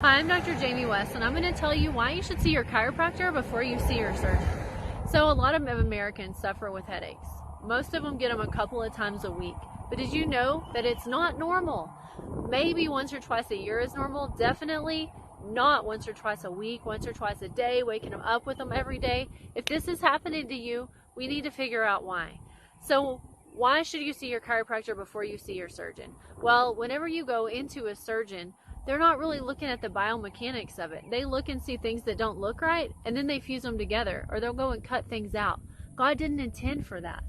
Hi, I'm Dr. Jami West, and I'm going to tell you why you should see your chiropractor before you see your surgeon. So a lot of Americans suffer with headaches. Most of them get them a couple of times a week. But did you know that it's not normal? Maybe once or twice a year is normal. Definitely not once or twice a week, once or twice a day, waking them up with them every day. If this is happening to you, we need to figure out why. So why should you see your chiropractor before you see your surgeon? Well, whenever you go into a surgeon, they're not really looking at the biomechanics of it. They look and see things that don't look right, and then they fuse them together, or they'll go and cut things out. God didn't intend for that.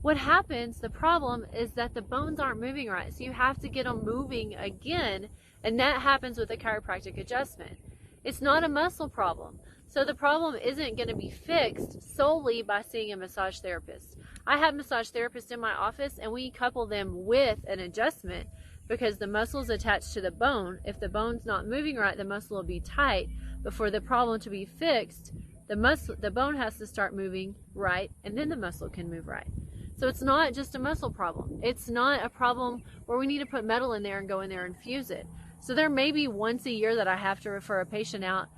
What happens, the problem, is that the bones aren't moving right, so you have to get them moving again, and that happens with a chiropractic adjustment. It's not a muscle problem. So the problem isn't going to be fixed solely by seeing a massage therapist. I have massage therapists in my office, and we couple them with an adjustment because the muscle is attached to the bone. If the bone's not moving right, the muscle will be tight. But for the problem to be fixed, the bone has to start moving right, and then the muscle can move right. So it's not just a muscle problem. It's not a problem where we need to put metal in there and go in there and fuse it. So there may be once a year that I have to refer a patient out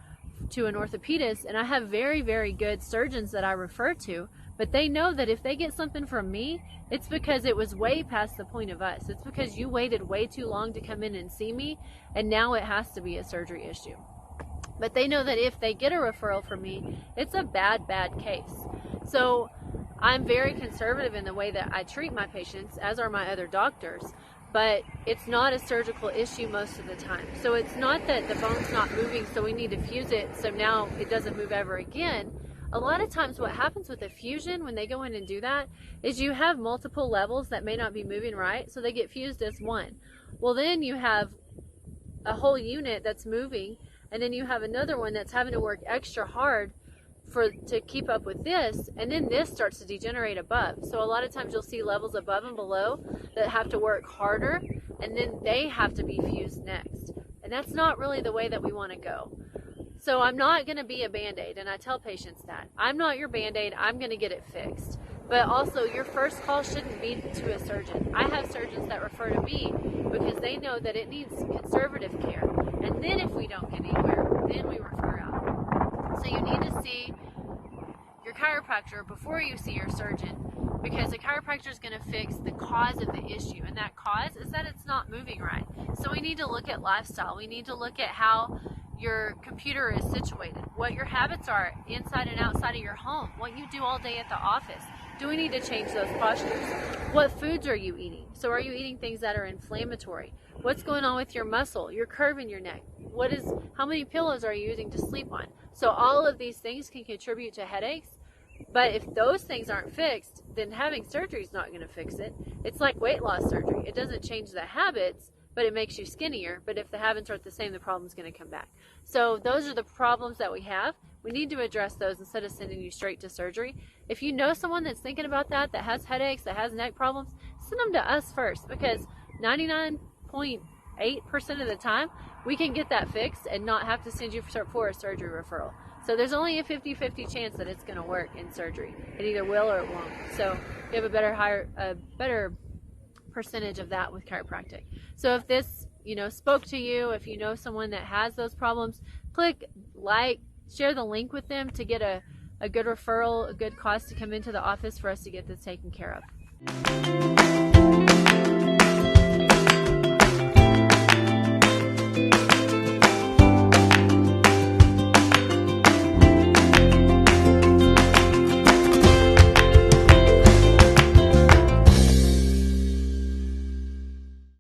to an orthopedist, and I have very, very good surgeons that I refer to, but they know that if they get something from me, it's because it was way past the point of us. It's because you waited way too long to come in and see me, and now it has to be a surgery issue. But they know that if they get a referral from me, it's a bad, bad case. So I'm very conservative in the way that I treat my patients, as are my other doctors, but it's not a surgical issue most of the time. So it's not that the bone's not moving, so we need to fuse it, so now it doesn't move ever again. A lot of times what happens with a fusion when they go in and do that is you have multiple levels that may not be moving right, so they get fused as one. Well, then you have a whole unit that's moving, and then you have another one that's having to work extra hard to keep up with this, and then this starts to degenerate above. So a lot of times you'll see levels above and below that have to work harder, and then they have to be fused next. And that's not really the way that we want to go. So I'm not going to be a Band-Aid, and I tell patients that. I'm not your Band-Aid, I'm going to get it fixed. But also, your first call shouldn't be to a surgeon. I have surgeons that refer to me because they know that it needs conservative care. And then if we don't get anywhere, then we refer out. So you need to see your chiropractor before you see your surgeon, because the chiropractor is going to fix the cause of the issue, and that cause is that it's not moving right. So we need to look at lifestyle. We need to look at how your computer is situated, what your habits are inside and outside of your home, what you do all day at the office. Do we need to change those postures? What foods are you eating? So are you eating things that are inflammatory? What's going on with your muscle, your curve in your neck? How many pillows are you using to sleep on? So all of these things can contribute to headaches, but if those things aren't fixed, then having surgery is not going to fix it. It's like weight loss surgery. It doesn't change the habits, but it makes you skinnier. But if the habits aren't the same, the problem's going to come back. So those are the problems that we have. We need to address those instead of sending you straight to surgery. If you know someone that's thinking about that has headaches, that has neck problems, send them to us first, because 99.8% of the time, we can get that fixed and not have to send you for a surgery referral. So there's only a 50-50 chance that it's going to work in surgery. It either will or it won't. So you have a better percentage of that with chiropractic. So if this, spoke to you, if you know someone that has those problems, click like, share the link with them to get a good referral, a good cause to come into the office for us to get this taken care of.